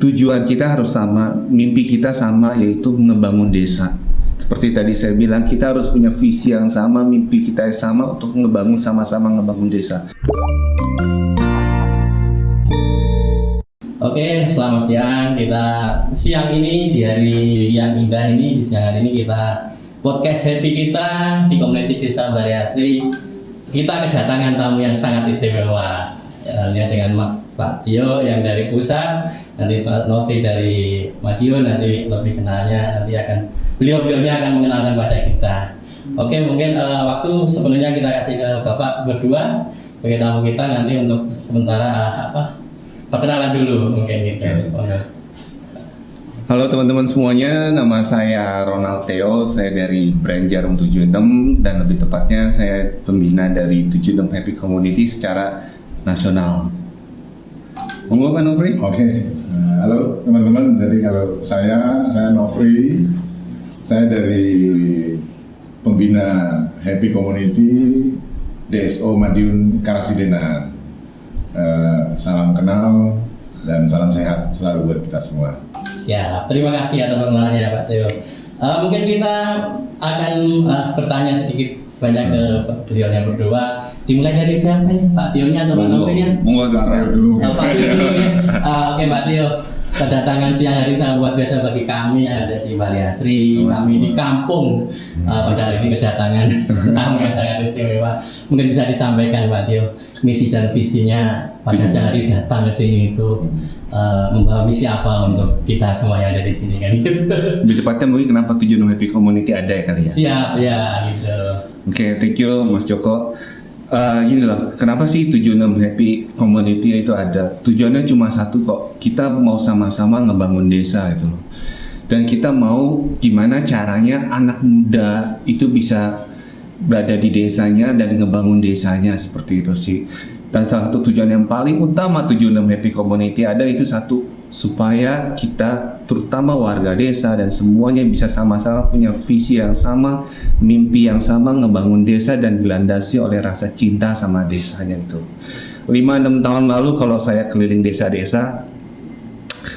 tujuan kita harus sama, mimpi kita sama, yaitu ngebangun desa. Seperti tadi saya bilang, kita harus punya visi yang sama, mimpi kita yang sama untuk sama-sama ngebangun desa. Oke, selamat siang. Siang ini di hari yang indah ini, di siang hari ini kita podcast happy kita di komunitas Desa Bariasri. Kita kedatangan tamu yang sangat istimewa. Ya, dengan Pak Tio yang dari pusat, nanti Pak Novi dari Madiun, nanti lebih kenalnya nanti akan beliau-beliaunya akan mengenalkan pada kita. Oke, mungkin waktu sebelumnya kita kasih ke Bapak berdua sebagai tamu kita nanti untuk sementara perkenalan dulu mungkin gitu. Halo teman-teman semuanya, nama saya Ronald Theo, saya dari brand Jarum 76 dan lebih tepatnya saya pembina dari 76 Happy Community secara nasional. Monggo Pak Nofri. Oke. Halo teman-teman, jadi kalau saya Nofri, saya dari pembina Happy Community DSO Madiun Karasidenan. Salam kenal dan salam sehat selalu buat kita semua. Siap, terima kasih atas perkenalannya Pak Theo. Mungkin kita akan bertanya sedikit banyak ke beliau yang berdua. Dimulai dari siapa ya? Pak Tio-nya atau Pak Nofri-nya? Pak Tio dulu. Pak Tio dulu ya. Oke Pak Tio, kedatangan siang hari sangat luar biasa bagi kami yang ada di Bariasri. Kami di kampung pada hari ini kedatangan tamu yang sangat istimewa. Mungkin bisa disampaikan Pak Tio, misi dan visinya pada siang hari datang ke sini itu membawa misi apa untuk kita semua yang ada di sini kan gitu. Lebih tepatnya mungkin kenapa 76 Happy Community ada ya kali ya? Siap ya gitu. Oke, thank you Mas Joko. Gini loh, kenapa sih 76 Happy Community itu ada? Tujuannya cuma satu kok, kita mau sama-sama ngebangun desa itu loh. Dan kita mau gimana caranya anak muda itu bisa berada di desanya dan ngebangun desanya, seperti itu sih. Dan salah satu tujuan yang paling utama 76 Happy Community ada itu satu, supaya kita terutama warga desa dan semuanya bisa sama-sama punya visi yang sama, mimpi yang sama, ngebangun desa dan dilandasi oleh rasa cinta sama desanya itu. 5-6 tahun lalu kalau saya keliling desa-desa,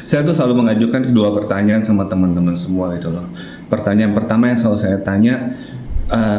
saya tuh selalu mengajukan kedua pertanyaan sama teman-teman semua gitu loh. Pertanyaan pertama yang selalu saya tanya,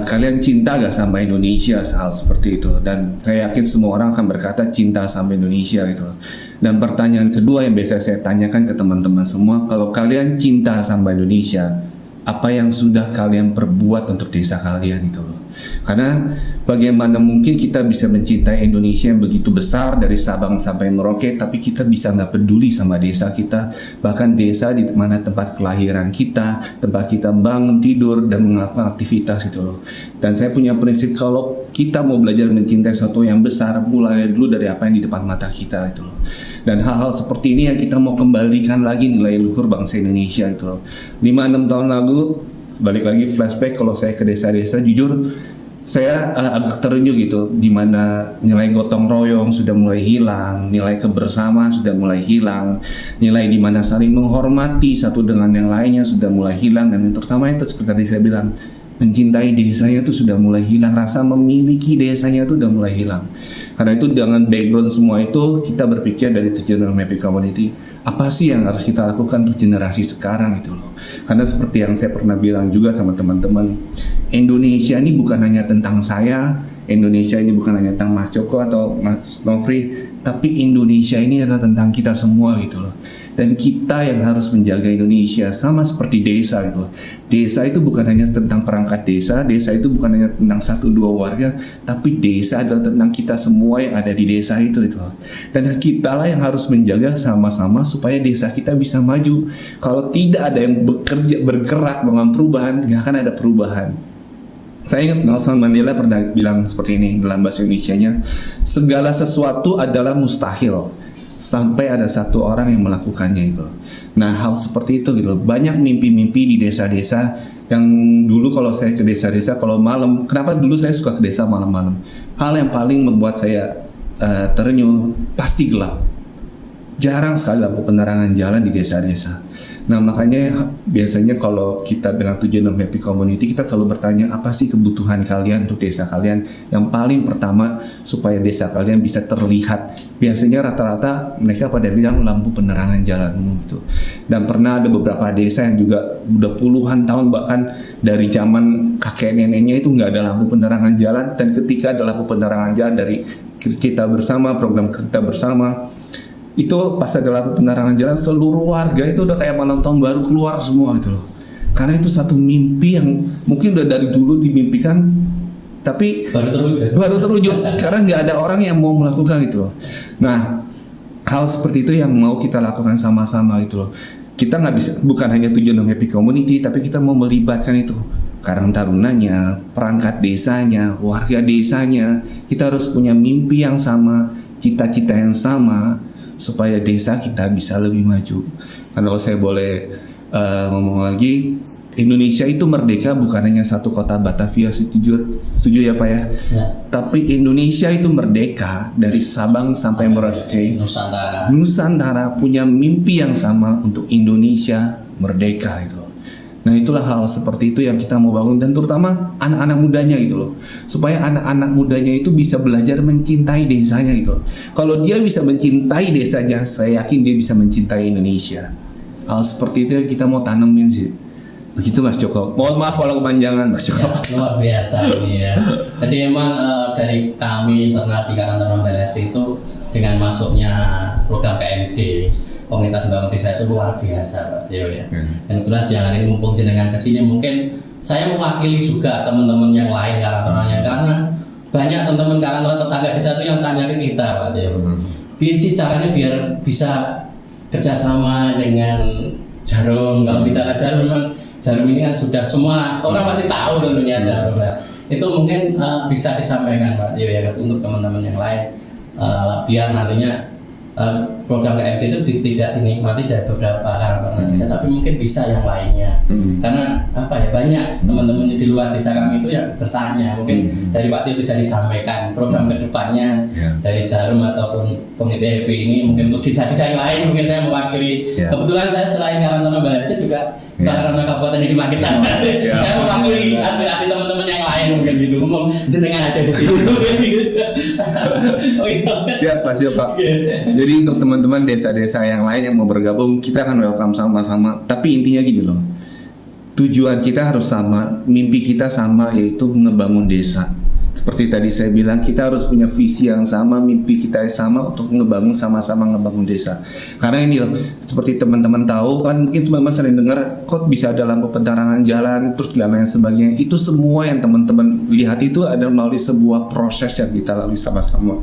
kalian cinta gak sama Indonesia, hal seperti itu. Dan saya yakin semua orang akan berkata cinta sama Indonesia gitu loh. Dan pertanyaan kedua yang biasa saya tanyakan ke teman-teman semua, kalau kalian cinta sama Indonesia, apa yang sudah kalian perbuat untuk desa kalian itu loh. Karena bagaimana mungkin kita bisa mencintai Indonesia yang begitu besar dari Sabang sampai Merauke, tapi kita bisa nggak peduli sama desa kita, bahkan desa di mana tempat kelahiran kita, tempat kita bangun, tidur, dan melakukan aktivitas itu loh. Dan saya punya prinsip, kalau kita mau belajar mencintai sesuatu yang besar, mulai dulu dari apa yang di depan mata kita itu loh. Dan hal-hal seperti ini yang kita mau kembalikan lagi nilai luhur bangsa Indonesia itu loh. 5-6 tahun lalu, balik lagi flashback, kalau saya ke desa-desa, jujur saya agak terenyuh gitu, dimana nilai gotong royong sudah mulai hilang, nilai kebersamaan sudah mulai hilang, nilai dimana saling menghormati satu dengan yang lainnya sudah mulai hilang, dan yang terutama itu seperti tadi saya bilang, mencintai desanya itu sudah mulai hilang, rasa memiliki desanya itu sudah mulai hilang. Karena itu dengan background semua itu, kita berpikir dari 76 Happy Community, apa sih yang harus kita lakukan untuk generasi sekarang itu loh. Karena seperti yang saya pernah bilang juga sama teman-teman, Indonesia ini bukan hanya tentang saya, Indonesia ini bukan hanya tentang Mas Joko atau Mas Nofri, tapi Indonesia ini adalah tentang kita semua gitu loh. Dan kita yang harus menjaga Indonesia, sama seperti desa gitu loh. Desa itu bukan hanya tentang perangkat desa, desa itu bukan hanya tentang 1-2 warga, tapi desa adalah tentang kita semua yang ada di desa itu loh. Dan kita lah yang harus menjaga sama-sama supaya desa kita bisa maju. Kalau tidak ada yang bergerak dengan perubahan, nggak akan ada perubahan. Saya ingat Nelson Mandela pernah bilang seperti ini dalam bahasa Indonesianya, segala sesuatu adalah mustahil sampai ada satu orang yang melakukannya itu. Nah, hal seperti itu gitu. Banyak mimpi-mimpi di desa-desa yang dulu kalau saya ke desa-desa kalau malam, kenapa dulu saya suka ke desa malam-malam? Hal yang paling membuat saya terenyuh pasti gelap. jarang sekali lampu penerangan jalan di desa-desa. Nah makanya biasanya kalau kita dengan 76 Happy Community, kita selalu bertanya apa sih kebutuhan kalian untuk desa kalian. Yang paling pertama supaya desa kalian bisa terlihat, biasanya rata-rata mereka pada bilang lampu penerangan jalan umum gitu. Dan pernah ada beberapa desa yang juga udah puluhan tahun, bahkan dari zaman kakek neneknya itu nggak ada lampu penerangan jalan. Dan ketika ada lampu penerangan jalan dari kita bersama, program kita bersama, itu pas ada lampu penerangan jalan, seluruh warga itu udah kayak malam tahun baru keluar semua gitu loh. Karena itu satu mimpi yang mungkin udah dari dulu dimimpikan, tapi baru terwujud karena nggak ada orang yang mau melakukan itu loh. Nah, hal seperti itu yang mau kita lakukan sama-sama gitu loh. Kita nggak bisa, bukan hanya 76 Happy Community, tapi kita mau melibatkan itu Karang Tarunanya, perangkat desanya, warga desanya. Kita harus punya mimpi yang sama, cita-cita yang sama, supaya desa kita bisa lebih maju. Karena kalau saya boleh ngomong lagi, Indonesia itu merdeka bukan hanya satu kota Batavia, setuju ya Pak ya? Ya. Tapi Indonesia itu merdeka dari Sabang sampai Merauke. Nusantara punya mimpi yang sama untuk Indonesia merdeka itu. Nah itulah hal seperti itu yang kita mau bangun, dan terutama anak-anak mudanya gitu loh, supaya anak-anak mudanya itu bisa belajar mencintai desanya gitu. Kalau dia bisa mencintai desanya, saya yakin dia bisa mencintai Indonesia. Hal seperti itu yang kita mau tanemin sih. Begitu Mas Joko. Mohon maaf kalau kepanjangan Mas Joko. Ya, luar biasa ini ya. Jadi memang dari kami internal di Karang Taruna Balai itu dengan masuknya program KMD, komunitas membangun desa, itu luar biasa Pak Theo ya. Dan kebetulan siang hari ini mumpung jenengan kesini, mungkin saya mewakili juga teman-teman yang lain Karang Tarunanya, karena banyak teman-teman Karang Taruna tetangga desa itu yang tanya ke kita Pak Theo. Sih caranya biar bisa kerjasama dengan Jarum. Kalau bicara Jarum, memang Jarum ini kan sudah semua orang pasti tahu tentunya Jarum ya. Itu mungkin bisa disampaikan Pak Theo ya untuk teman-teman yang lain, biar nantinya program KMD itu tidak dinikmati dari beberapa Karang Taruna desa, tapi mungkin bisa yang lainnya. Karena apa ya, banyak teman-teman di luar desa kami itu yang bertanya, mungkin dari Pak Tio bisa disampaikan program kedepannya dari Jarum ataupun komunitas HP ini, mungkin untuk desa-desa yang lain. Mungkin saya mewakili, kebetulan saya selain Karang Taruna Balai juga Karang Taruna Kabupaten di Magetan. Saya mewakili aspirasi teman-teman yang lain, mungkin gitu. Ngomong jenengan ada di sini. Siap Pak. Jadi untuk teman-teman desa-desa yang lain yang mau bergabung, kita akan welcome sama-sama. Tapi intinya gini loh, tujuan kita harus sama, mimpi kita sama, yaitu ngebangun desa. Seperti tadi saya bilang, kita harus punya visi yang sama, mimpi kita yang sama untuk ngebangun, sama-sama ngebangun desa. Karena ini loh, seperti teman-teman tahu kan, mungkin teman-teman sering dengar kok bisa ada lampu penerangan jalan, terus dan lain sebagainya. Itu semua yang teman-teman lihat itu ada melalui sebuah proses yang kita lalui sama-sama.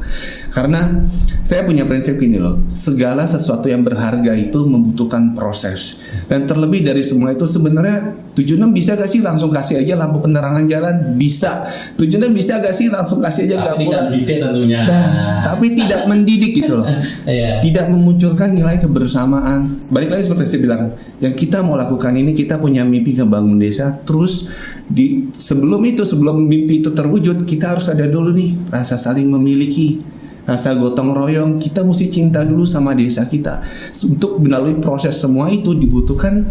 Karena saya punya prinsip ini loh, segala sesuatu yang berharga itu membutuhkan proses. Dan terlebih dari semua itu sebenarnya 76 bisa gak sih langsung kasih aja lampu penerangan jalan? Bisa. 76 bisa gak sih langsung kasih aja tapi tidak mendidik tentunya. Tapi tidak mendidik gitu loh. Tidak memunculkan nilai kebersamaan. Balik lagi seperti saya bilang, yang kita mau lakukan ini, kita punya mimpi ngebangun desa. Terus sebelum mimpi itu terwujud, kita harus ada dulu nih rasa saling memiliki, rasa gotong royong. Kita mesti cinta dulu sama desa kita. Untuk melalui proses semua itu dibutuhkan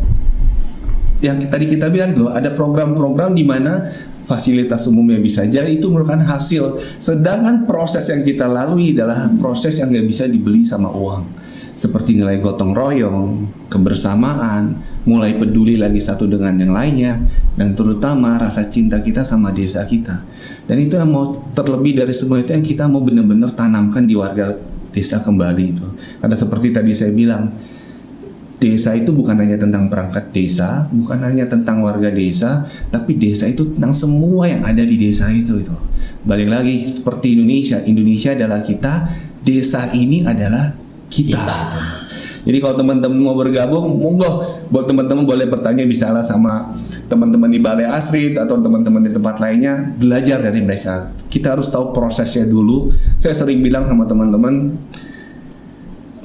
yang tadi kita bilang tuh, ada program-program di mana fasilitas umumnya bisa jadi itu merupakan hasil. Sedangkan proses yang kita lalui adalah proses yang nggak bisa dibeli sama uang. Seperti nilai gotong royong, kebersamaan, mulai peduli lagi satu dengan yang lainnya, dan terutama rasa cinta kita sama desa kita. Dan itu yang mau terlebih dari semua itu yang kita mau benar-benar tanamkan di warga desa kembali itu. Karena seperti tadi saya bilang, desa itu bukan hanya tentang perangkat desa, bukan hanya tentang warga desa, tapi desa itu tentang semua yang ada di desa itu. Balik lagi seperti Indonesia adalah kita, desa ini adalah kita. Jadi kalau teman-teman mau bergabung, monggo, buat teman-teman boleh bertanya, bisa lah sama teman-teman di Balai Asri atau teman-teman di tempat lainnya, belajar dari mereka. Kita harus tahu prosesnya dulu. Saya sering bilang sama teman-teman,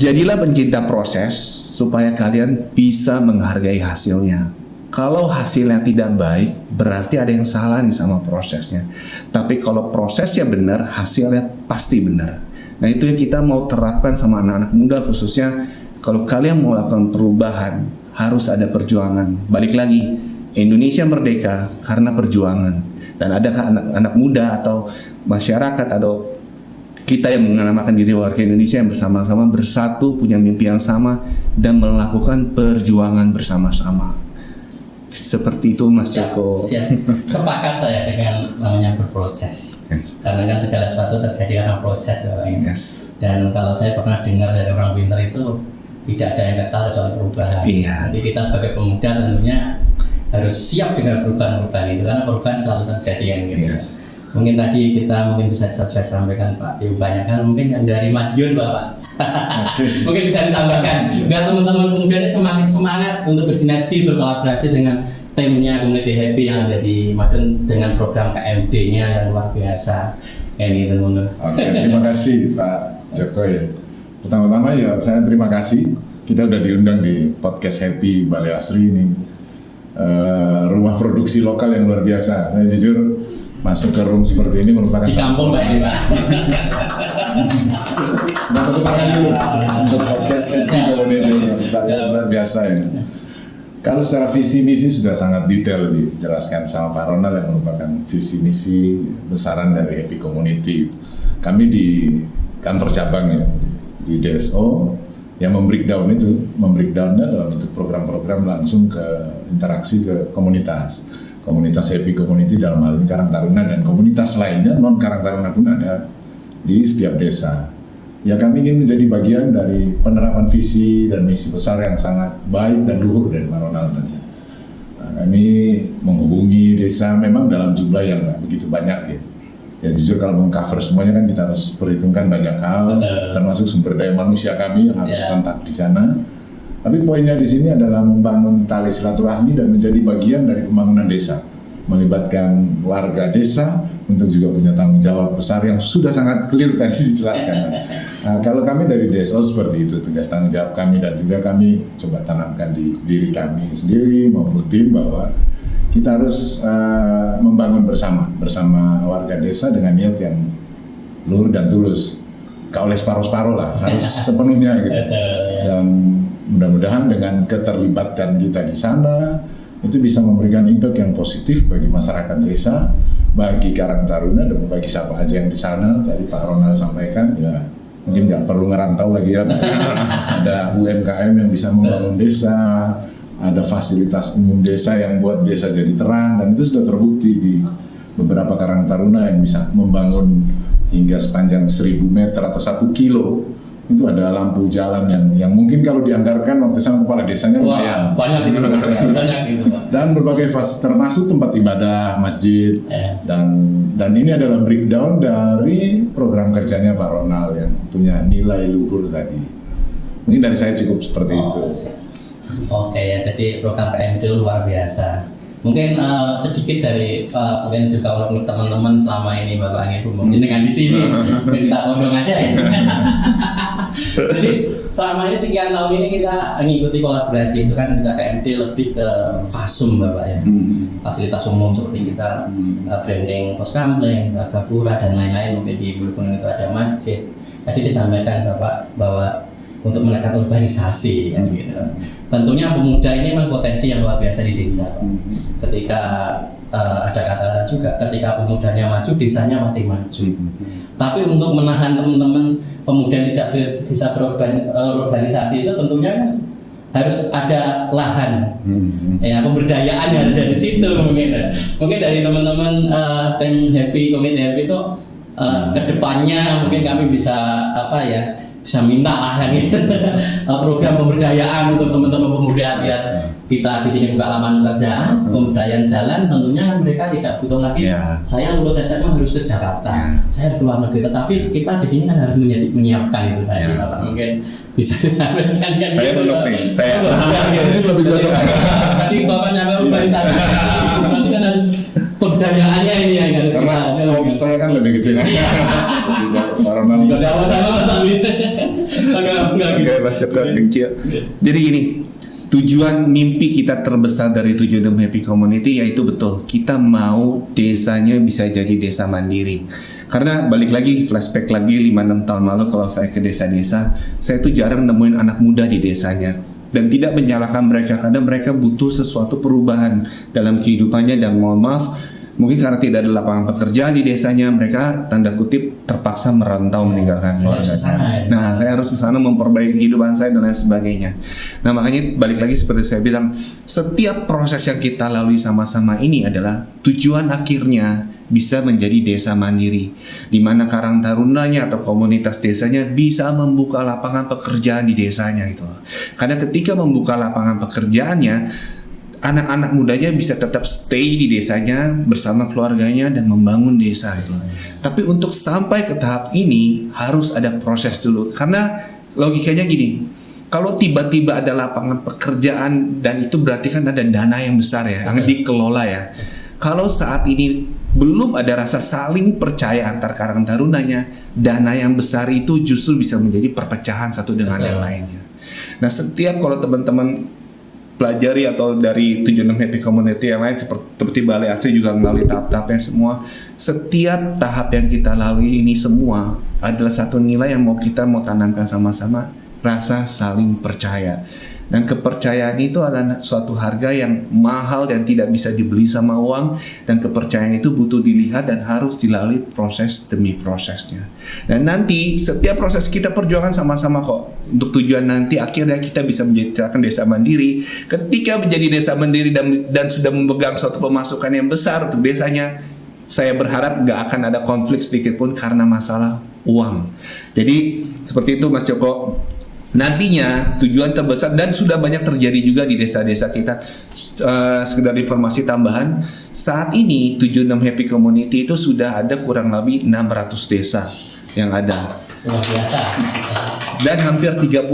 jadilah pencinta proses supaya kalian bisa menghargai hasilnya. Kalau hasilnya tidak baik, berarti ada yang salah nih sama prosesnya. Tapi kalau prosesnya benar, hasilnya pasti benar. Nah itu yang kita mau terapkan sama anak-anak muda, khususnya kalau kalian mau lakukan perubahan harus ada perjuangan. Balik lagi, Indonesia merdeka karena perjuangan. Dan adakah anak-anak muda atau masyarakat atau kita yang menamakan diri warga Indonesia yang bersama-sama bersatu, punya mimpi yang sama dan melakukan perjuangan bersama-sama. Seperti itu Mas Joko. Sepakat saya dengan namanya berproses. Karena kan segala sesuatu terjadi karena proses Bapak. Dan kalau saya pernah dengar dari orang pintar itu tidak ada yang kekal kecuali perubahan. Jadi kita sebagai pemuda tentunya harus siap dengan perubahan-perubahan itu, karena perubahan selalu terjadi kan gitu. Mungkin tadi kita bisa saya sampaikan Pak, kebanyakan mungkin yang dari Madiun Bapak. Mungkin bisa ditambahkan biar teman-teman pemuda ini semakin semangat untuk bersinergi, berkolaborasi dengan timnya Community Happy yang ada di Madiun dengan program KMD-nya yang luar biasa. Kayak gitu teman-teman. Oke, terima kasih Pak Joko ya. Pertama-tama ya saya terima kasih kita udah diundang di podcast Happy Balai Asri ini. Rumah produksi lokal yang luar biasa. Saya jujur masuk ke room seperti ini merupakan di kampung Pak ini Pak. Nah, tepuk tangan dulu untuk podcast Happy luar biasa ya. Kalau secara visi misi sudah sangat detail dijelaskan sama Pak Ronald yang merupakan visi misi besaran dari Happy Community. Kami di kantor cabang ya di DSO yang membreakdownnya dalam bentuk program-program langsung ke interaksi ke komunitas Happy Community dalam hal ini Karang Taruna dan komunitas lainnya non Karang Taruna pun ada di setiap desa. Ya kami ingin menjadi bagian dari penerapan visi dan misi besar yang sangat baik dan luhur dari Pak Ronald tadi. Nah, kami menghubungi desa memang dalam jumlah yang nggak begitu banyak ya. Ya jujur kalau meng-cover semuanya kan kita harus perhitungkan banyak hal, termasuk sumber daya manusia kami yang harus kontak di sana. Tapi poinnya di sini adalah membangun tali silaturahmi dan menjadi bagian dari pembangunan desa, melibatkan warga desa untuk juga punya tanggung jawab besar yang sudah sangat clear tadi dijelaskan. Nah, kalau kami dari DSO seperti itu tugas tanggung jawab kami dan juga kami coba tanamkan di diri kami sendiri maupun tim bahwa kita harus membangun bersama warga desa dengan niat yang luhur dan tulus. Gak oleh separuh-separuh lah, harus sepenuhnya gitu. Dan mudah-mudahan dengan keterlibatan kita di sana itu bisa memberikan impact yang positif bagi masyarakat desa, bagi Karang Taruna dan bagi siapa aja yang di sana. Tadi Pak Ronald sampaikan ya mungkin nggak perlu ngerantau lagi ya. Ada UMKM yang bisa membangun desa, ada fasilitas umum desa yang buat desa jadi terang, dan itu sudah terbukti di beberapa Karang Taruna yang bisa membangun hingga sepanjang 1000 meter atau 1 kilo. Itu ada lampu jalan yang mungkin kalau dianggarkan waktu sama kepala desanya lumayan. Banyak itu. Dan berbagai fasilitas termasuk tempat ibadah, masjid, dan ini adalah breakdown dari program kerjanya Pak Ronald yang punya nilai luhur tadi. Mungkin dari saya cukup seperti itu. Oke ya, jadi program KMD luar biasa. Mungkin sedikit dari mungkin juga untuk teman-teman selama ini Bapak Ibu mungkin dengan di sini kita ngomong aja ya. Jadi selama ini sekian tahun ini kita mengikuti kolaborasi itu kan, kita KMD lebih ke FASUM Bapak ya, fasilitas umum seperti kita branding pos kamling, gapura dan lain-lain. Mungkin di Bulukungan itu ada masjid. Tadi disampaikan Bapak bahwa untuk menekan urbanisasi kan gitu. Tentunya pemuda ini memang potensi yang luar biasa di desa. Ketika ada kata-kata juga, ketika pemudanya maju, desanya pasti maju. Tapi untuk menahan teman-teman pemuda yang tidak bisa berurbanisasi itu tentunya kan harus ada lahan, ya pemberdayaan yang ada di situ mungkin dari teman-teman tim Happy Community Happy itu kedepannya mungkin kami bisa bisa minta lahan program pemberdayaan untuk teman-teman pemuda biar kita di sini buka lapangan pekerjaan, pemberdayaan jalan. Tentunya mereka tidak butuh lagi saya lulus SMA harus ke Jakarta, saya harus ke luar negeri. Tetapi kita di sini kan harus menyiapkan itu tadi Bapak. Mungkin bisa disampaikan kan gitu. Saya ini lebih cocok. Tadi Bapak nyampe urbanisasi, nanti kan harus pemberdayaannya ini yang harus karena kita. Saya kan lebih kecil. Pak Ronald. Sama-sama Mas Alwi. Enggak Oke, gitu. Mas Joko, thank you. Jadi gini, tujuan mimpi kita terbesar dari 76 Happy Community yaitu betul, kita mau desanya bisa jadi desa mandiri. Karena balik lagi, flashback lagi 5-6 tahun lalu kalau saya ke desa-desa, saya tuh jarang nemuin anak muda di desanya. Dan tidak menyalahkan mereka, karena mereka butuh sesuatu perubahan dalam kehidupannya. Dan mohon maaf, mungkin karena tidak ada lapangan pekerjaan di desanya, mereka tanda kutip terpaksa merantau meninggalkan keluarganya. Nah, saya harus ke sana memperbaiki kehidupan saya dan lain sebagainya. Nah, makanya balik lagi seperti saya bilang, setiap proses yang kita lalui sama-sama ini adalah tujuan akhirnya bisa menjadi desa mandiri, di mana Karang Tarunanya atau komunitas desanya bisa membuka lapangan pekerjaan di desanya itu. Karena ketika membuka lapangan pekerjaannya, anak-anak mudanya bisa tetap stay di desanya bersama keluarganya dan membangun desa itu. Tapi untuk sampai ke tahap ini harus ada proses dulu. Karena logikanya gini, kalau tiba-tiba ada lapangan pekerjaan dan itu berarti kan ada dana yang besar ya, yang dikelola ya. Kalau saat ini belum ada rasa saling percaya antar Karang Tarunanya, dana yang besar itu justru bisa menjadi perpecahan satu dengan yang lainnya. Nah, setiap kalau teman-teman pelajari atau dari 76 Happy Community yang lain seperti Balai Asri juga melalui tahap-tahapnya semua, setiap tahap yang kita lalui ini semua adalah satu nilai yang mau tanamkan sama-sama, rasa saling percaya. Dan kepercayaan itu adalah suatu harga yang mahal dan tidak bisa dibeli sama uang. Dan kepercayaan itu butuh dilihat dan harus dilalui proses demi prosesnya. Dan nanti setiap proses kita perjuangan sama-sama kok. Untuk tujuan nanti akhirnya kita bisa menjadikan desa mandiri. Ketika menjadi desa mandiri dan sudah memegang suatu pemasukan yang besar untuk desanya, saya berharap gak akan ada konflik sedikit pun karena masalah uang. Jadi seperti itu Mas Joko. Nantinya tujuan terbesar dan sudah banyak terjadi juga di desa-desa kita. Sekedar informasi tambahan, saat ini 76 Happy Community itu sudah ada kurang lebih 600 desa yang ada. Luar biasa. Dan hampir 30-40%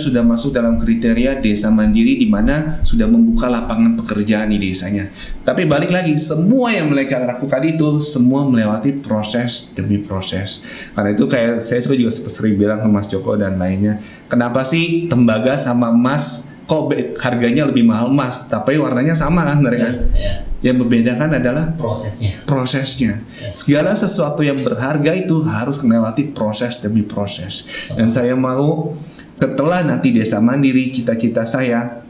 sudah masuk dalam kriteria desa mandiri, di mana sudah membuka lapangan pekerjaan di desanya. Tapi balik lagi, semua yang mereka lakukan itu semua melewati proses demi proses. Karena itu kayak saya juga sering bilang ke Mas Joko dan lainnya, kenapa sih tembaga sama emas kok harganya lebih mahal emas, tapi warnanya sama kan mereka? Yang membedakan adalah prosesnya. Segala sesuatu yang berharga itu harus melewati proses demi proses. Dan saya mau setelah nanti desa mandiri, cita-cita saya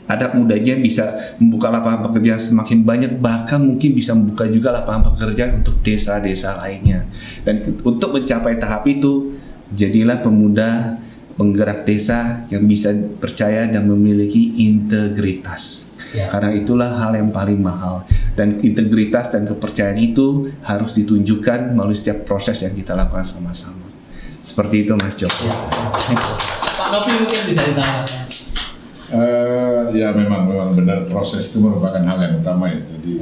anak mudanya bisa membuka lapangan pekerjaan semakin banyak, bahkan mungkin bisa membuka juga lapangan pekerjaan untuk desa-desa lainnya. Dan untuk mencapai tahap itu, jadilah pemuda penggerak desa yang bisa percaya dan memiliki integritas. Karena itulah hal yang paling mahal. Dan integritas dan kepercayaan itu harus ditunjukkan melalui setiap proses yang kita lakukan sama-sama. Seperti itu Mas Joko. Pak Novi mungkin bisa ditambahkan. Ya memang benar, proses itu merupakan hal yang utama ya. Jadi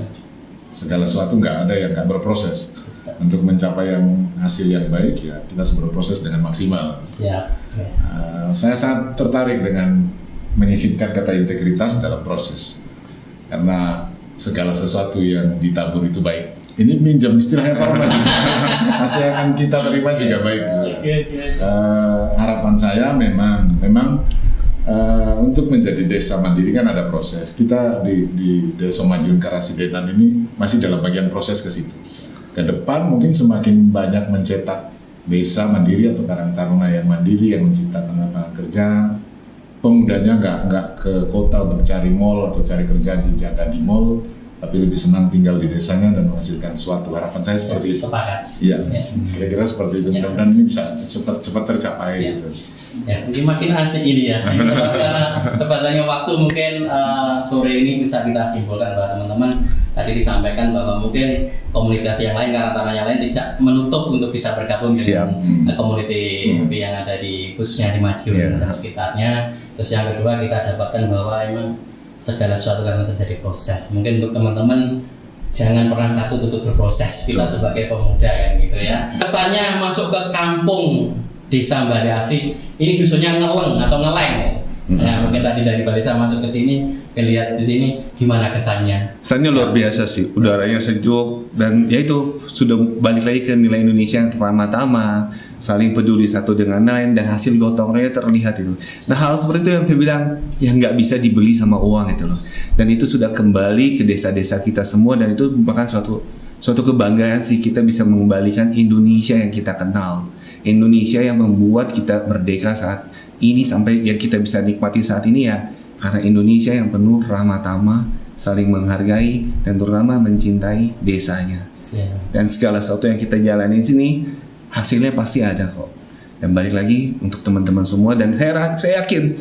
segala sesuatu nggak ada yang nggak berproses. Untuk mencapai yang hasil yang baik ya kita harus berproses dengan maksimal. Saya sangat tertarik dengan menyisipkan kata integritas dalam proses, karena segala sesuatu yang ditabur itu baik. Ini minjam istilahnya Pak Roman. Pasti akan kita terima juga baik. Harapan saya memang untuk menjadi desa mandiri kan ada proses. Kita di Desa Madiun Karasidenan ini masih dalam bagian proses ke situ. Ke depan mungkin semakin banyak mencetak desa mandiri atau Karang Taruna yang mandiri yang menciptakan lapangan kerja. Pemudanya nggak ke kota untuk cari mall atau cari kerja di mall, tapi lebih senang tinggal di desanya dan menghasilkan suatu. Harapan saya seperti itu. Iya, kira-kira seperti itu. Mudah-mudahan ini bisa cepat tercapai gitu. Ya, mungkin makin asik ini ya. Karena terbatasnya waktu mungkin sore ini bisa kita simpulkan bahwa teman-teman tadi disampaikan bahwa mungkin komunitas yang lain, Karang Taruna yang lain tidak menutup untuk bisa bergabung dengan community yang ada di khususnya di Madiun dan sekitarnya. Terus yang kedua kita dapatkan bahwa emang segala sesuatu karena terjadi proses. Mungkin untuk teman-teman jangan pernah takut untuk berproses. Kita sebagai pemuda kan gitu ya. Kesannya masuk ke kampung Desa Balai Asri ini dusunnya ngeleng atau ngeleng. Nah, mungkin tadi dari Balai Desa masuk ke sini, lihat di sini gimana kesannya? Kesannya luar biasa sih, udaranya sejuk dan ya itu sudah balik lagi ke nilai Indonesia yang ramah tamah, saling peduli satu dengan lain dan hasil gotong royong terlihat itu. Nah hal seperti itu yang saya bilang yang nggak bisa dibeli sama uang itu loh. Dan itu sudah kembali ke desa-desa kita semua dan itu merupakan suatu kebanggaan sih kita bisa mengembalikan Indonesia yang kita kenal. Indonesia yang membuat kita merdeka saat ini sampai yang kita bisa nikmati saat ini ya karena Indonesia yang penuh ramah tamah, saling menghargai dan terutama mencintai desanya. Dan segala sesuatu yang kita jalani di sini hasilnya pasti ada kok. Dan balik lagi untuk teman-teman semua dan saya yakin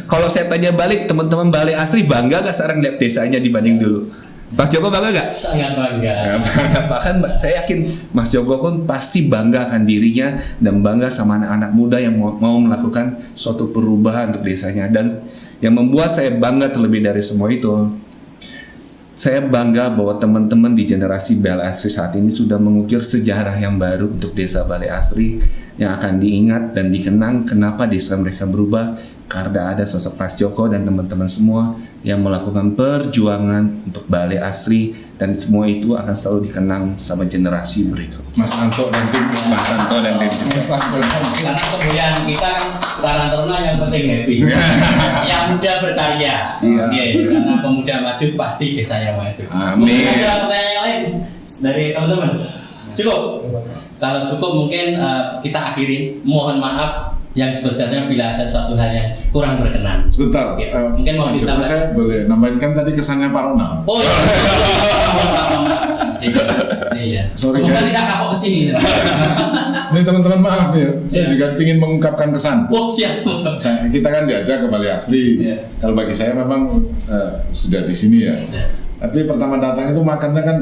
kalau saya tanya balik teman-teman Balai Asri bangga gak sekarang lihat desanya dibanding dulu? Mas Joko bangga gak? Sangat bangga. Bahkan saya yakin Mas Joko pun pasti bangga akan dirinya dan bangga sama anak-anak muda yang mau melakukan suatu perubahan untuk desanya. Dan yang membuat saya bangga terlebih dari semua itu, saya bangga bahwa teman-teman di generasi Balai Asri saat ini sudah mengukir sejarah yang baru untuk desa Balai Asri yang akan diingat dan dikenang kenapa desa mereka berubah karena ada sosok Mas Joko dan teman-teman semua yang melakukan perjuangan untuk Balai Asri dan semua itu akan selalu dikenang sama generasi berikut. Mas Anto dan tim. Mas Anto dan tim. Karena kemudian kita kan Karang Taruna yang penting happy. Yang muda berkarya. Iya. Karena pemuda maju pasti desanya maju. Amin. Mungkin ada pertanyaan yang lain dari teman-teman? Cukup? Kalau cukup mungkin kita akhiri. Mohon maaf yang sebesarnya bila ada suatu hal yang kurang berkenan. Sebentar, Gitu. Mungkin mau Mas Joko, ditambah. saya boleh nambahin kan tadi kesannya Pak Ronald. Oh iya. Iya. Sorry, Semoga guys. tidak kapok kesini. Ini teman-teman maaf ya, saya Ya. juga ingin mengungkapkan kesan. Oh siap. Kita kan diajak ke Balai Asri. Ya. Kalau bagi saya memang sudah di sini ya. Tapi pertama datang itu makannya kan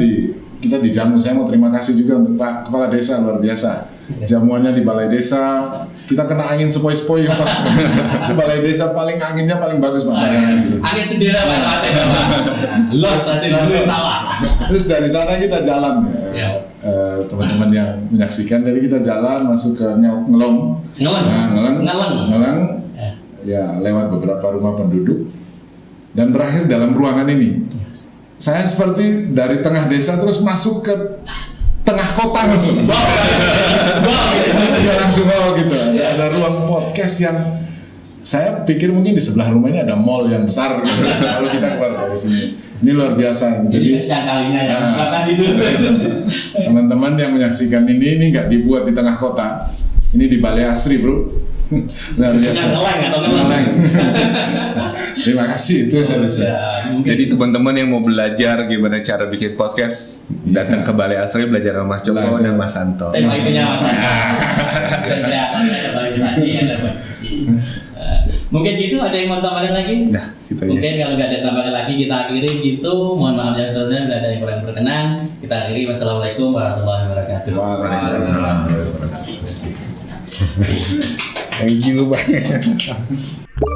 kita dijamu. Saya mau terima kasih juga untuk Pak Kepala Desa luar biasa. Jamuannya di Balai Desa, kita kena angin sepoi-sepoi Pak. Balai Desa paling anginnya paling bagus Pak. Angin jendela Pak rasanya Pak. Los aja dulu tawa. Terus dari sana kita jalan Ya. teman-teman yang menyaksikan, jadi kita jalan masuk ke Ngelong. Ngeleng. Nah, Ngeleng. Ya, lewat beberapa rumah penduduk dan berakhir dalam ruangan ini. Saya seperti dari tengah desa terus masuk ke tengah kota gitu. Ya langsung gitu. Ada ruang podcast yang saya pikir mungkin di sebelah rumah ini ada mall yang besar gitu. Kalau kita keluar dari sini. Ini luar biasa. Jadi kesekian kalinya ya. Bahkan itu. Teman-teman yang menyaksikan ini nggak dibuat di tengah kota. Ini di Balai Asri, Bro. Luar biasa. Ngeleng atau ngeleng. Terima kasih itu dari saya. Jadi teman-teman yang mau belajar gimana cara bikin podcast datang ke Balai Asri belajar sama Mas Joko dan Mas Santo. Tema itunya Mas. Kesehatan ada bagi tadi ada bagi. Mungkin gitu, ada yang mau tambahin lagi? Nah, gitu aja. Mungkin kalau nggak ada tambahan lagi kita akhiri gitu. Mohon maaf yang sebelumnya bila ada yang kurang berkenan. Kita akhiri. Wassalamualaikum warahmatullahi wabarakatuh. Waalaikumsalam. Thank you banyak.